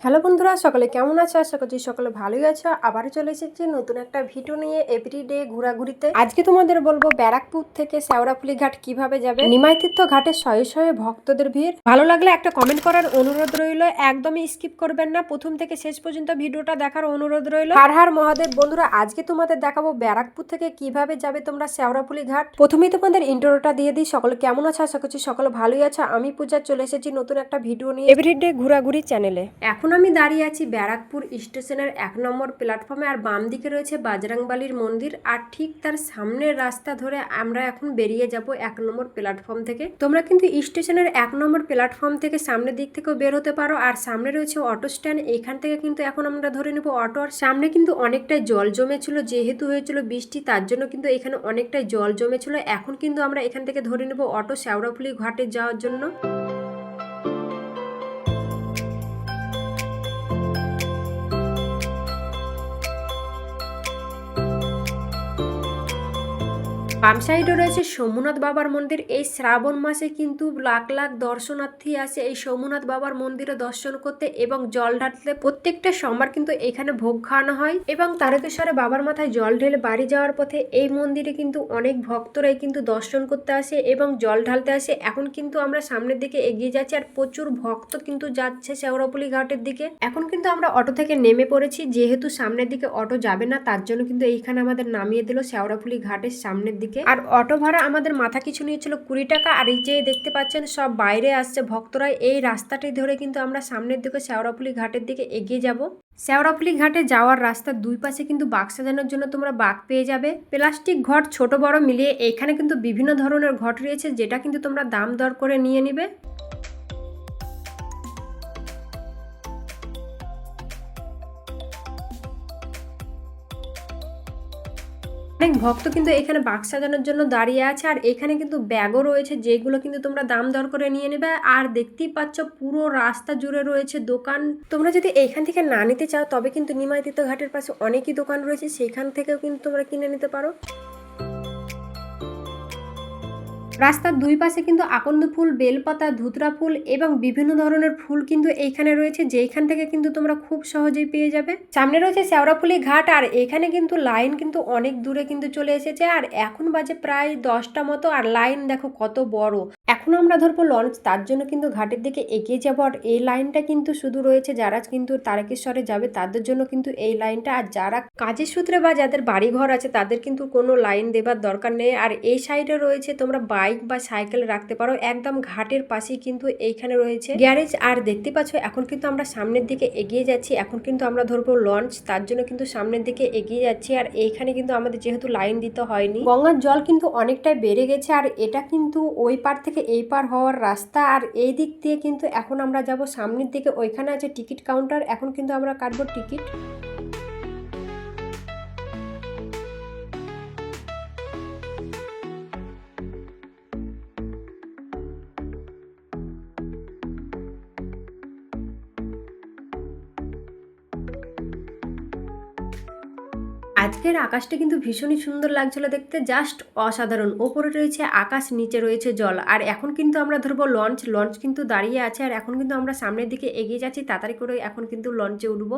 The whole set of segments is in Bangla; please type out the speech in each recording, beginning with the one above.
হ্যালো বন্ধুরা, সকলে কেমন আছো? আশা করছি সকলে ভালোই আছো। আবারও চলে এসেছি নতুন একটা ভিডিও নিয়ে এভরিডে ঘোরাঘুরিতে। আজকে তোমাদের বলবো ব্যারাকপুর থেকে শেওড়াফুলি ঘাট কিভাবে যাবে। নিমাইতীর্থ ঘাটে শয়ে শয়ে ভক্তদের ভিড়। ভালো লাগলে একটা কমেন্ট করার অনুরোধ রইল, একদমই স্কিপ করবেন না, প্রথম থেকে শেষ পর্যন্ত ভিডিওটা দেখার অনুরোধ রইল। হার হার মহাদেব। বন্ধুরা, আজকে তোমাদের দেখাবো ব্যারাকপুর থেকে কিভাবে যাবে তোমরা শেওড়াফুলি ঘাট। প্রথমেই তোমাদের ইন্ট্রোটা দিয়ে দিই। সকলে কেমন আছো? আশা করছি সকলে ভালোই আছো। আমি পূজা চলে এসেছি নতুন একটা ভিডিও নিয়ে এভরিডে ঘোরাঘুরি চ্যানেলে। এখন আমি দাঁড়িয়ে আছি ব্যারাকপুর স্টেশনের 1 নম্বর প্ল্যাটফর্মে, আর বাম দিকে রয়েছে বাজরাংবালির মন্দির, আর ঠিক তার সামনের রাস্তা ধরে আমরা এখন বেরিয়ে যাব 1 নম্বর প্ল্যাটফর্ম থেকে। তোমরা কিন্তু স্টেশনের 1 নম্বর প্ল্যাটফর্ম থেকে সামনের দিক থেকেও বের হতে পারো, আর সামনে রয়েছে অটো স্ট্যান্ড। এখান থেকে কিন্তু এখন আমরা ধরে নেব অটো। আর সামনে কিন্তু অনেকটাই জল জমেছিল, যেহেতু হয়েছিল বৃষ্টি, তার জন্য কিন্তু এখানে অনেকটাই জল জমেছিল। এখন কিন্তু আমরা এখান থেকে ধরে নেব অটো শেওড়াফুলি ঘাটে যাওয়ার জন্য। বাম সাইডে রয়েছে সোমনাথ বাবার মন্দির। এই শ্রাবণ মাসে কিন্তু লাখ লাখ দর্শনার্থী আসে এই সোমনাথ বাবার মন্দিরে দর্শন করতে এবং জল ঢালতে। প্রত্যেকটা সোমবার কিন্তু এখানে ভোগ খাওয়ানো হয় এবং তারকেশ্বরে বাবার মাথায় জল ঢেলে বাড়ি যাওয়ার পথে এই মন্দিরে কিন্তু অনেক ভক্তরাই কিন্তু দর্শন করতে আসে এবং জল ঢালতে আসে। এখন কিন্তু আমরা সামনের দিকে এগিয়ে যাচ্ছি, আর প্রচুর ভক্ত কিন্তু যাচ্ছে শেওড়াফুলি ঘাটের দিকে। এখন কিন্তু আমরা অটো থেকে নেমে পড়েছি, যেহেতু সামনের দিকে অটো যাবে না, তার জন্য কিন্তু এইখানে আমাদের নামিয়ে দিল শেওড়াফুলি ঘাটের সামনের দিকে। আর অটো ভাড়া আমাদের মাথা কিছু নিয়েছিল 20 টাকা। আর এই যে দেখতে পাচ্ছেন সব বাইরে আসছে ভক্তরা। এই রাস্তাটি ধরে কিন্তু আমরা সামনের দিকে শেওড়াফুলি ঘাটের দিকে এগিয়ে যাব। শেওড়াফুলি ঘাটে যাওয়ার রাস্তার দুই পাশে কিন্তু বাঘ সাজানোর জন্য তোমরা বাঘ পেয়ে যাবে। প্লাস্টিক ঘট ছোট বড় মিলিয়ে এখানে কিন্তু বিভিন্ন ধরনের ঘট রয়েছে, যেটা কিন্তু তোমরা দাম দর করে নিয়ে নিবে। অনেক ভক্ত কিন্তু এখানে বাক্স সাজানোর জন্য দাঁড়িয়ে আছে, আর এখানে কিন্তু ব্যাগও রয়েছে, যেগুলো কিন্তু তোমরা দাম দর করে নিয়ে নেবে। আর দেখতেই পাচ্ছ পুরো রাস্তা জুড়ে রয়েছে দোকান। তোমরা যদি এইখান থেকে না নিতে চাও, তবে কিন্তু নিমাইতীর্থ ঘাটের পাশে অনেকই দোকান রয়েছে, সেখান থেকেও কিন্তু তোমরা কিনে নিতে পারো। রাস্তার দুই পাশে কিন্তু আকন্দ ফুল, বেলপাতা, ধুতরা ফুল এবং বিভিন্ন ধরনের ফুল কিন্তু এইখানে রয়েছে, যেখান থেকে কিন্তু তোমরা খুব সহজেই পেয়ে যাবে। সামনে রয়েছে শেওড়াফুলি ঘাট, আর এখানে কিন্তু লাইন কিন্তু অনেক দূরে কিন্তু চলে এসেছে। আর এখন বাজে প্রায় 10টা মতো, আর লাইন দেখো কত বড়। এখন আমরা ধরবো লঞ্চ, তার জন্য কিন্তু ঘাটের দিকে এগিয়ে যাবো। আর এই লাইনটা কিন্তু শুধু রয়েছে যারা কিন্তু তারকেশ্বরে যাবে তাদের জন্য কিন্তু এই লাইনটা, আর যারা কাজের সূত্রে বা যাদের বাড়ি ঘর আছে তাদের কিন্তু কোনো লাইন দেবার দরকার নেই। আর এই সাইডে রয়েছে তোমরা বাইক বা সাইকেল রাখতে পারো, একদম ঘাটের পাশেই কিন্তু এইখানে রয়েছে গ্যারেজ। আর দেখতে পাচ্ছ এখন কিন্তু আমরা সামনের দিকে এগিয়ে যাচ্ছি। এখন কিন্তু আমরা ধরবো লঞ্চ, তার জন্য কিন্তু সামনের দিকে এগিয়ে যাচ্ছি। আর এইখানে কিন্তু আমাদের যেহেতু লাইন দিতে হয়নি, গঙ্গার জল কিন্তু অনেকটাই বেড়ে গেছে, আর এটা কিন্তু ওই পার থেকে এই পার হওয়ার রাস্তা। আর এই দিক দিয়ে কিন্তু এখন আমরা যাব সামনের দিকে, ওইখানে আছে টিকিট কাউন্টার। এখন কিন্তু আমরা কাটবো টিকিট। আজকের আকাশটা কিন্তু ভীষণই সুন্দর লাগছিল দেখতে, জাস্ট অসাধারণ। ওপরে রয়েছে আকাশ, নিচে রয়েছে জল। আর এখন কিন্তু আমরা ধরবো লঞ্চ। লঞ্চ কিন্তু দাঁড়িয়ে আছে, আর এখন কিন্তু আমরা সামনের দিকে এগিয়ে যাচ্ছি তাড়াতাড়ি করে। এখন কিন্তু লঞ্চে উঠবো।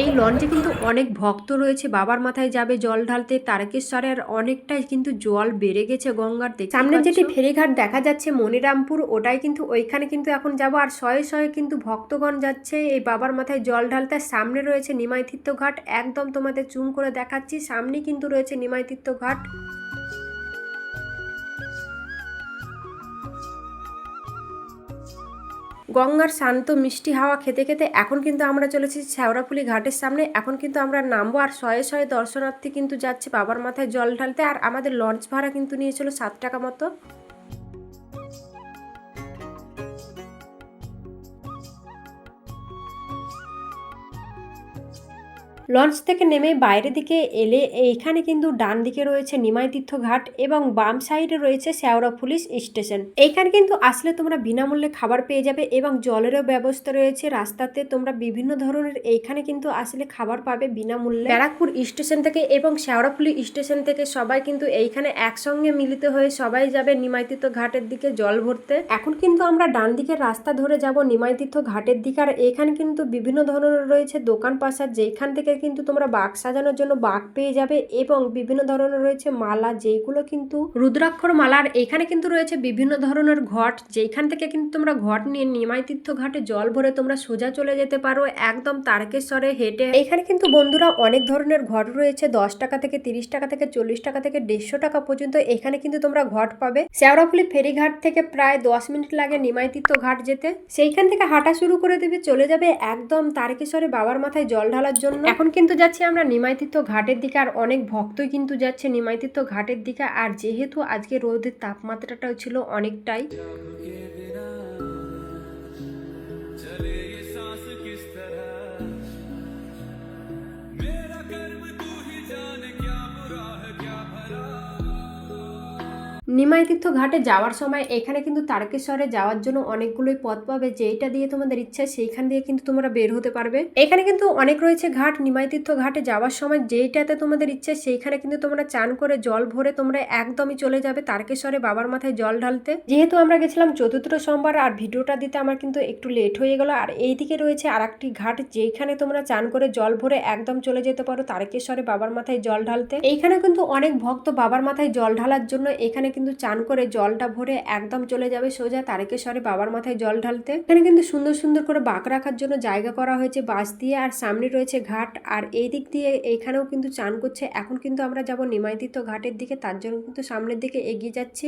এই লঞ্চে কিন্তু অনেক ভক্ত রয়েছে, বাবার মাথায় যাবে জল ঢালতে তারকেশ্বরের। অনেকটাই কিন্তু জল বেড়ে গেছে গঙ্গার। সামনে যেটি ফেরিঘাট দেখা যাচ্ছে মনিরামপুর, ওটাই কিন্তু ওইখানে কিন্তু এখন যাব। আর শয়ে শয়ে কিন্তু ভক্তগণ যাচ্ছে এই বাবার মাথায় জল ঢালতে। সামনে রয়েছে নিমাইতীর্থ ঘাট, একদম তোমাদের জুম করে দেখাচ্ছি। সামনে কিন্তু রয়েছে নিমাইতীর্থ ঘাট। গঙ্গার শান্ত মিষ্টি হাওয়া খেতে খেতে এখন কিন্তু আমরা চলেছি শেওড়াফুলি ঘাটের সামনে। এখন কিন্তু আমরা নামবো, আর শয়ে শয়ে দর্শনার্থী কিন্তু যাচ্ছে বাবার মাথায় জল ঢালতে। আর আমাদের লঞ্চ ভাড়া কিন্তু নিয়েছিল 7 টাকা মতো। লঞ্চ থেকে নেমে বাইরের দিকে এলে এইখানে কিন্তু ডান দিকে রয়েছে নিমাই তীর্থ ঘাট এবং বাম সাইডে রয়েছে শেওড়া পুলিশ স্টেশন। এইখানে কিন্তু আসলে তোমরা বিনামূল্যে খাবার পেয়ে যাবে এবং জলেরও ব্যবস্থা রয়েছে রাস্তাতে। তোমরা বিভিন্ন ধরনের এইখানে কিন্তু আসলে খাবার পাবে বিনামূল্যে। ব্যারাকপুর স্টেশন থেকে এবং শেওড়াফুলি স্টেশন থেকে সবাই কিন্তু এইখানে একসঙ্গে মিলিত হয়ে সবাই যাবে নিমাই তীর্থ ঘাটের দিকে জল ভরতে। এখন কিন্তু আমরা ডান দিকের রাস্তা ধরে যাব নিমাই তীর্থ ঘাটের দিকে। আর এখানে কিন্তু বিভিন্ন ধরনের রয়েছে দোকান পাশার, যেখান থেকে কিন্তু তোমরা বাগ সাজানোর জন্য বাগ পেয়ে যাবে এবং বিভিন্ন ধরনের রয়েছে মালা, যেগুলো কিন্তু রুদ্রাক্ষর মালা। আর এখানে কিন্তু রয়েছে বিভিন্ন ধরনের ঘট, যেখান থেকে কিন্তু তোমরা ঘট নিয়ে নিমাই তীর্থ ঘাটে জল ভরে তোমরা সোজা চলে যেতে পারো একদম তারকেশ্বরে হেঁটে। এখানে কিন্তু বন্ধুরা অনেক ধরনের ঘট রয়েছে, 10 টাকা থেকে 30 টাকা থেকে 40 টাকা থেকে 150 টাকা পর্যন্ত এখানে কিন্তু তোমরা ঘট পাবে। শেওড়াফুলি ফেরিঘাট থেকে প্রায় 10 মিনিট লাগে নিমাই তীর্থ ঘাট যেতে। সেইখান থেকে হাঁটা শুরু করে দেবে, চলে যাবে একদম তারকেশ্বরে বাবার মাথায় জল ঢালার জন্য। এখন কিন্তু যাচ্ছি আমরা নিমাই তীর্থ ঘাটের দিকে, আর অনেক ভক্তই কিন্তু যাচ্ছে নিমাই তীর্থ ঘাটের দিকে। আর যেহেতু আজকে রোদের তাপমাত্রাটাও ছিল অনেকটাই, নিমাই তীর্থ ঘাটে যাওয়ার সময় এখানে কিন্তু তারকেশ্বরে যাওয়ার জন্য অনেকগুলোই পথ পাবে, যেটা দিয়ে তোমাদের ইচ্ছা সেইখান দিয়ে কিন্তু তোমরা বের হতে পারবে। এখানে কিন্তু অনেক রয়েছে ঘাট। নিমাই তীর্থ ঘাটে যাওয়ার সময় যেইটাতে তোমাদের ইচ্ছে সেইখানে কিন্তু তোমরা চান করে জল ভরে তোমরা একদমই চলে যাবে তারকেশ্বরে বাবার মাথায় জল ঢালতে। যেহেতু আমরা গেছিলাম চতুর্থ সোমবার আর ভিডিওটা দিতে আমার কিন্তু একটু লেট হয়ে গেল। আর এইদিকে রয়েছে আর একটি ঘাট, যেখানে তোমরা চান করে জল ভরে একদম চলে যেতে পারো তারকেশ্বরে বাবার মাথায় জল ঢালতে। এইখানে কিন্তু অনেক ভক্ত বাবার মাথায় জল ঢালার জন্য এখানে কিন্তু চান করে জলটা ভরে একদম চলে যাবে সোজা তারকেশ্বরে বাবার মাথায় জল ঢালতে। এখানে কিন্তু সুন্দর সুন্দর করে বাঁক রাখার জন্য জায়গা করা হয়েছে বাঁশ দিয়ে, আর সামনে রয়েছে ঘাট। আর এই দিক দিয়ে এইখানেও কিন্তু চান করছে। এখন কিন্তু আমরা যাব নিমাই তীর্থ ঘাটের দিকে, তার জন্য কিন্তু সামনের দিকে এগিয়ে যাচ্ছি।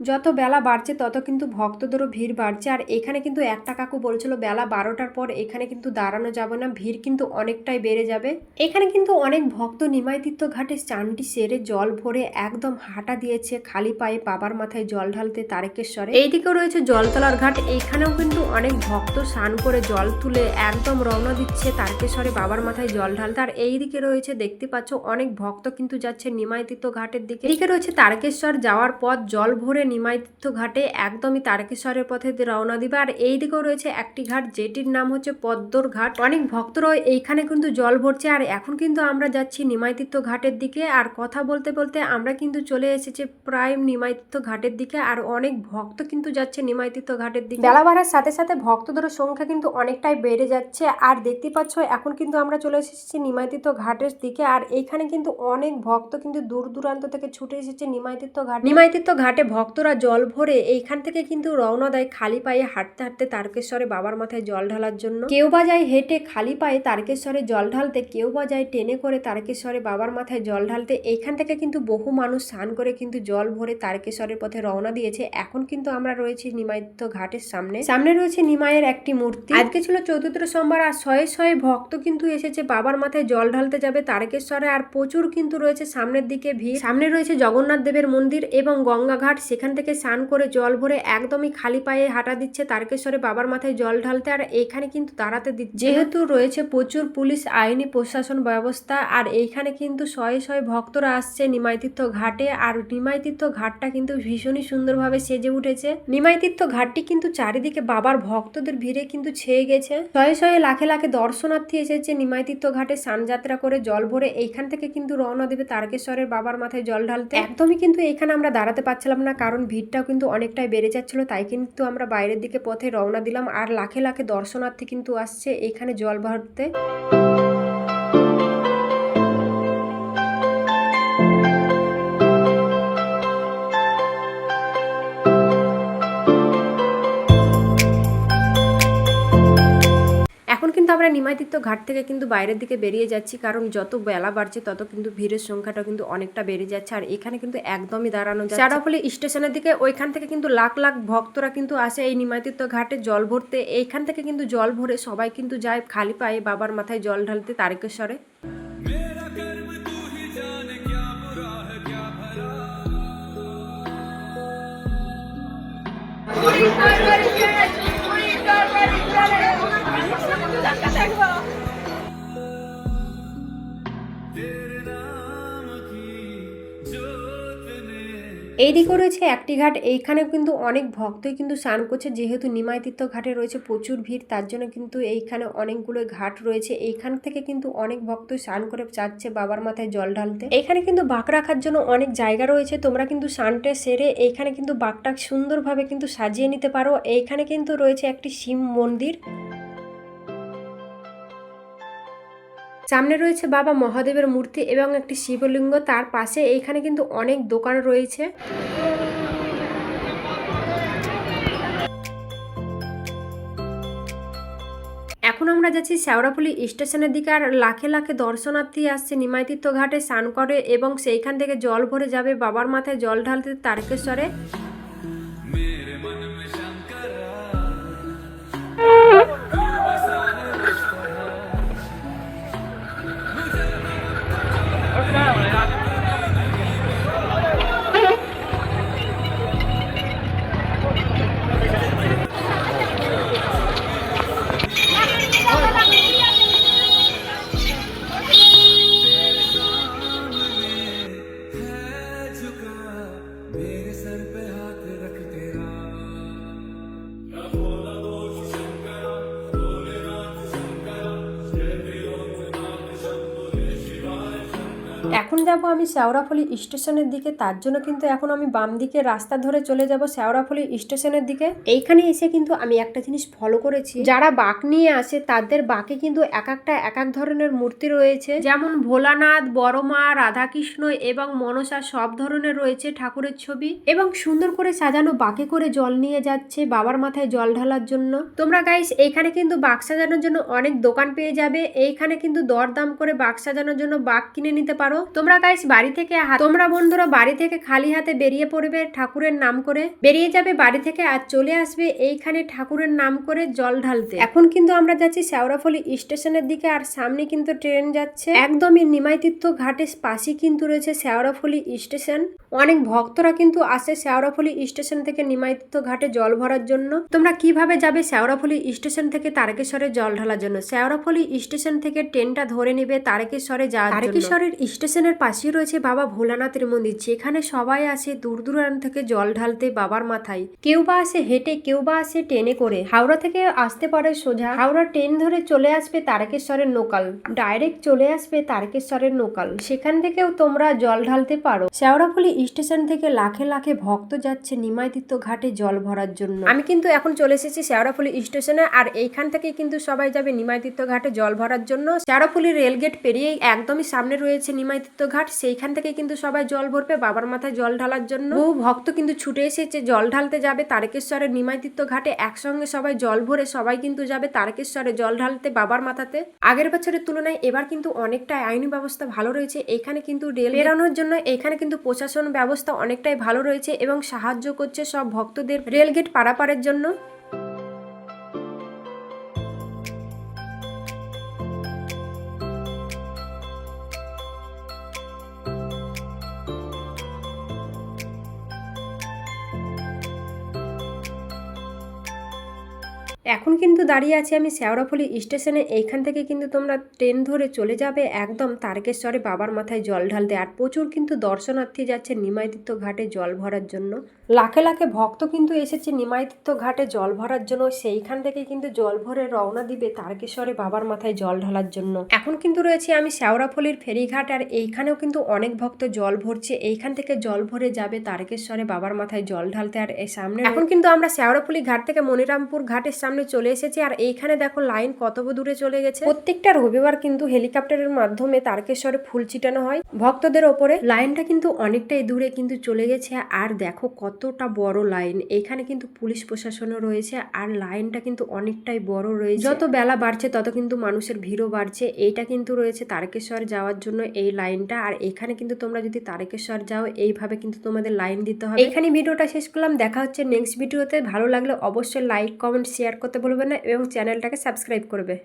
যত বেলা বাড়ছে তত কিন্তু ভক্তদেরও ভিড় বাড়ছে। আর এখানে কিন্তু একটা কাকু বলছিল বেলা 12টার পর এখানে কিন্তু দাঁড়ানো যাবে না, ভিড় কিন্তু অনেকটাই বেড়ে যাবে। এখানে কিন্তু অনেক ভক্ত নিমাই তীর্থ ঘাটে চানটি সেরে জল ভরে একদম হাঁটা দিয়েছে খালি পায়ে বাবার মাথায় জল ঢালতে তারকেশ্বরে। এইদিকেও রয়েছে জলতলার ঘাট, এইখানেও কিন্তু অনেক ভক্ত স্নান করে জল তুলে একদম রওনা দিচ্ছে তারকেশ্বরে বাবার মাথায় জল ঢালতে। আর এইদিকে রয়েছে দেখতে পাচ্ছ অনেক ভক্ত কিন্তু যাচ্ছে নিমাই তীর্থ ঘাটের দিকে। এদিকে রয়েছে তারকেশ্বর যাওয়ার পথ, জল ভরে নিমাই তীর্থ ঘাটে একদমই তারকেশ্বরের পথে রওনা দিবে। আর এই দিকেও রয়েছে একটি ঘাট, যেটির নাম হচ্ছে পদ্মর ঘাট। অনেক ভক্তরা এইখানে কিন্তু জল ভরছে। আর এখন কিন্তু আমরা যাচ্ছি নিমাই তীর্থ ঘাটের দিকে। আর কথা বলতে বলতে আমরা কিন্তু চলে এসেছি প্রায় নিমাই তীর্থ ঘাটের দিকে। আর অনেক ভক্ত কিন্তু যাচ্ছে নিমাই তীর্থ ঘাটের দিকে। বেলা বাড়ার সাথে সাথে ভক্তদের সংখ্যা কিন্তু অনেকটাই বেড়ে যাচ্ছে। আর দেখতে পাচ্ছ এখন কিন্তু আমরা চলে এসেছি নিমাই তীর্থ ঘাটের দিকে। আর এইখানে কিন্তু অনেক ভক্ত কিন্তু দূর দূরান্ত থেকে ছুটে এসেছে নিমাই তীর্থ ঘাট। নিমাই তীর্থ ঘাটে ভক্তরা জল ভরে এইখান থেকে কিন্তু রওনা দেয় খালি পায়ে হাঁটতে হাঁটতে তারকেশ্বরে বাবার মাথায় জল ঢালার জন্য। কেউ বা যায় হেঁটে খালি পায়ে তারকেশ্বরে জল ঢালতে, কেউ বা যায় ট্রেনে করে তারকেশ্বরে বাবার মাথায় জল ঢালতে। এইখান থেকে কিন্তু বহু মানুষ স্নান করে কিন্তু জল ভরে তারকেশ্বরের পথে রওনা দিয়েছে। এখন কিন্তু আমরা রয়েছি নিমাই তীর্থ ঘাটের সামনে রয়েছে নিমাইয়ের একটি মূর্তি। আজকে ছিল চতুর্থ সোমবার আর শয়ে শয়ে ভক্ত কিন্তু এসেছে বাবার মাথায় জল ঢালতে যাবে তারকেশ্বরে। আর প্রচুর কিন্তু রয়েছে সামনের দিকে ভিড়। সামনে রয়েছে জগন্নাথ দেবের মন্দির এবং গঙ্গা ঘাট, সেখান থেকে স্নান করে জল ভরে একদমই খালি পায়ে হাঁটা দিচ্ছে তারকেশ্বরে বাবার মাথায় জল ঢালতে। আর এইখানে কিন্তু দাঁড়াতে দিচ্ছে, যেহেতু রয়েছে প্রচুর পুলিশ আইনি প্রশাসন ব্যবস্থা। আর এইখানে কিন্তু শয়ে শয়ে ভক্তরা আসছে নিমাই তীর্থ ঘাটে। আর নিমাই তীর্থ ঘাটটা কিন্তু ভীষণই সুন্দরভাবে সেজে উঠেছে। নিমাই তীর্থ ঘাটটি কিন্তু চারিদিকে বাবার ভক্তদের ভিড়ে কিন্তু ছেয়ে গেছে। শয়ে শয়ে লাখে লাখে দর্শনার্থী এসেছে নিমাই তীর্থ ঘাটে স্নানযাত্রা করে জল ভরে এইখান থেকে কিন্তু রওনা দেবে তারকেশ্বরের বাবার মাথায় জল ঢালতে। একদমই কিন্তু এখানে আমরা দাঁড়াতে পারছিলাম না, কারণ ভিড়টাও কিন্তু অনেকটাই বেড়ে যাচ্ছিল। তাই কিন্তু আমরা বাইরের দিকে পথে রওনা দিলাম। আর লাখে লাখে দর্শনার্থী কিন্তু আসছে এখানে জল ভরতে। এখন কিন্তু আমরা নিমাই তীর্থ ঘাট থেকে কিন্তু বাইরের দিকে বেরিয়ে যাচ্ছি, কারণ যত বেলা বাড়ছে তত কিন্তু ভিড়ের সংখ্যাটা কিন্তু অনেকটা বেড়ে যাচ্ছে। আর এখানে কিন্তু একদমই দাঁড়ানো যাচ্ছে। শেওড়াফুলি স্টেশনের দিকে ওইখান থেকে কিন্তু লাখ লাখ ভক্তরা কিন্তু আসে এই নিমাই তীর্থ ঘাটে জল ভরতে। এইখান থেকে কিন্তু জল ভরে সবাই কিন্তু যায় খালি পায়ে বাবার মাথায় জল ঢালতে তারকেশ্বরে। এইদিকে রয়েছে একটি ঘাট, এইখানে কিন্তু অনেক ভক্তই কিন্তু স্নান করছে, যেহেতু নিমাই তীর্থ ঘাটে রয়েছে প্রচুর ভিড়, তার জন্য কিন্তু এইখানে অনেকগুলো ঘাট রয়েছে। এইখান থেকে কিন্তু অনেক ভক্ত স্নান করে যাচ্ছে বাবার মাথায় জল ঢালতে। এইখানে কিন্তু বাঁক রাখার জন্য অনেক জায়গা রয়েছে, তোমরা কিন্তু স্নানটা সেরে এইখানে কিন্তু বাঁকটা সুন্দরভাবে কিন্তু সাজিয়ে নিতে পারো। এইখানে কিন্তু রয়েছে একটি শিব মন্দির, সামনে রয়েছে বাবা মহাদেবের মূর্তি এবং একটি শিবলিঙ্গ, তার পাশে এইখানে কিন্তু অনেক দোকান রয়েছে। এখন আমরা যাচ্ছি শেওড়াফুলি স্টেশনের দিকে, আর লাখে লাখে দর্শনার্থী আসছে নিমাই তীর্থ ঘাটে স্নান করে এবং সেইখান থেকে জল ভরে যাবে বাবার মাথায় জল ঢালতে তারকেশ্বরে। এখন যাব আমি শেওড়াফুলি স্টেশনের দিকে, তার জন্য কিন্তু এখন আমি বাম দিকে রাস্তা ধরে চলে যাব শেওড়াফুলি স্টেশনের দিকে। এইখানে এসে কিন্তু আমি একটা জিনিস ফলো করেছি, যারা বাঁক নিয়ে আসে তাদের বাঁকে কিন্তু এক এক ধরনের মূর্তি রয়েছে, যেমন ভোলানাথ, বড়মা, রাধাকৃষ্ণ এবং মনসা সব ধরনের রয়েছে ঠাকুরের ছবি, এবং সুন্দর করে সাজানো বাঁকে করে জল নিয়ে যাচ্ছে বাবার মাথায় জল ঢালার জন্য। তোমরা গাইস এইখানে কিন্তু বাঁক সাজানোর জন্য অনেক দোকান পেয়ে যাবে, এইখানে কিন্তু দরদাম করে বাঁক সাজানোর জন্য বাঁক কিনে নিতে পারো। তোমরা গাইস বাড়ি থেকে তোমরা বন্ধুরা বাড়ি থেকে খালি হাতে বেরিয়ে পড়বে, ঠাকুরের নাম করে বেরিয়ে যাবে বাড়ি থেকে, আর চলে আসবে এইখানে ঠাকুরের নাম করে জল ঢালতে। এখন কিন্তু আমরা যাচ্ছি শেওড়াফুলি স্টেশনের দিকে, আর সামনে কিন্তু ট্রেন যাচ্ছে। একদমই নিমাই তীর্থ ঘাটের পাশে কিন্তু রয়েছে শেওড়াফুলি স্টেশন। অনেক ভক্তরা কিন্তু আসে শেওড়াফুলি স্টেশন থেকে নিমাই তীর্থ ঘাটে জল ভরার জন্য। তোমরা কিভাবে যাবে শেওড়াফুলি স্টেশন থেকে তারকেশ্বরে জল ঢালার জন্য? শেওড়াফুলি স্টেশন থেকে ট্রেনটা ধরে নেবে তারকেশ্বরে যাওয়ার জন্য। তারকেশ্বরের স্টেশনের পাশেই রয়েছে বাবা ভোলানাথের মন্দির, যেখানে সবাই আসে দূর দূরান্ত থেকে জল ঢালতে বাবার মাথায়। কেউ বা আসে হেঁটে, কেউ বা আসে ট্রেনে করে। হাওড়া থেকে আসতে পারে সোজা, হাওড়া ট্রেন ধরে চলে আসবে তারকেশ্বরের লোকাল, ডাইরেক্ট চলে আসবে তারকেশ্বরের লোকাল, সেখান থেকেও তোমরা জল ঢালতে পারো। শেওড়াফুলি স্টেশন থেকে লাখে লাখে ভক্ত যাচ্ছে নিমাই তীর্থ ঘাটে জল ভরার জন্য। আমি কিন্তু এখন চলে এসেছি শেওড়াফুলি স্টেশনে, আর এইখান থেকে কিন্তু সবাই যাবে নিমাই তীর্থ ঘাটে জল ভরার জন্য। শেওড়াফুলি রেলগেট পেরিয়ে একদমই সামনে রয়েছে নিমাই তীর্থ ঘাট, সেইখান থেকে কিন্তু সবাই জল ভরবে বাবার মাথায় জল ঢালার জন্য। বহু ভক্ত কিন্তু ছুটে এসেছে জল ঢালতে যাবে তারকেশ্বরের নিমাই তীর্থ ঘাটে। একসঙ্গে সবাই জল ভরে সবাই কিন্তু যাবে তারকেশ্বরে জল ঢালতে বাবার মাথাতে। আগের বছরের তুলনায় এবার কিন্তু অনেকটা আইনি ব্যবস্থা ভালো রয়েছে। এইখানে কিন্তু রেল বেরানোর জন্য এখানে কিন্তু প্রশাসন ব্যবস্থা অনেকটাই ভালো রয়েছে এবং সাহায্য করছে সব ভক্তদের রেলগেট পারাপারের জন্য। এখন কিন্তু দাঁড়িয়ে আছি আমি শেওড়াফুলি স্টেশনে। এইখান থেকে কিন্তু তোমরা ট্রেন ধরে চলে যাবে একদম তারকেশ্বরে বাবার মাথায় জল ঢালতে। আর প্রচুর কিন্তু দর্শনার্থী যাচ্ছে নিমাই তীর্থ ঘাটে জল ভরার জন্য। লাখে লাখে ভক্ত কিন্তু এসেছে নিমাই তীর্থ ঘাটে জল ভরার জন্য। সেইখান থেকে কিন্তু জল ভরে রওনা দিবে তারকেশ্বরে বাবার মাথায় জল ঢালার জন্য। এখন কিন্তু রয়েছে আমি শেওড়াফুলির ফেরিঘাট, আর এইখানেও কিন্তু অনেক ভক্ত জল ভরছে। এইখান থেকে জল ভরে যাবে তারকেশ্বরে বাবার মাথায় জল ঢালতে। আর এই সামনে এখন কিন্তু আমরা শেওড়াফুলি ঘাট থেকে মনিরামপুর ঘাটের সামনে চলে এসেছি, আর এইখানে দেখো লাইন কত দূরে চলে গেছে। প্রত্যেকটা রবিবার কিন্তু হেলিকপ্টারের মাধ্যমে তারকেশ্বরে ফুল ছিটানো হয় ভক্তদের ওপরে। লাইনটা কিন্তু অনেকটাই দূরে কিন্তু চলে গেছে, আর দেখো কতটা বড় লাইন। এখানে কিন্তু পুলিশ প্রশাসনও রয়েছে, আর লাইনটা কিন্তু অনেকটাই বড় রয়েছে। যত বেলা বাড়ছে তত কিন্তু মানুষের ভিড়ও বাড়ছে। এইটা কিন্তু রয়েছে তারকেশ্বর যাওয়ার জন্য এই লাইনটা। আর এখানে কিন্তু তোমরা যদি তারকেশ্বর যাও এইভাবে কিন্তু তোমাদের লাইন দিতে হবে। এখানে ভিডিওটা শেষ করলাম, দেখা হচ্ছে নেক্সট ভিডিওতে। ভালো লাগলে অবশ্যই লাইক, কমেন্ট, শেয়ার করতে ভুলবেন না এবং চ্যানেলটাকে সাবস্ক্রাইব করবে।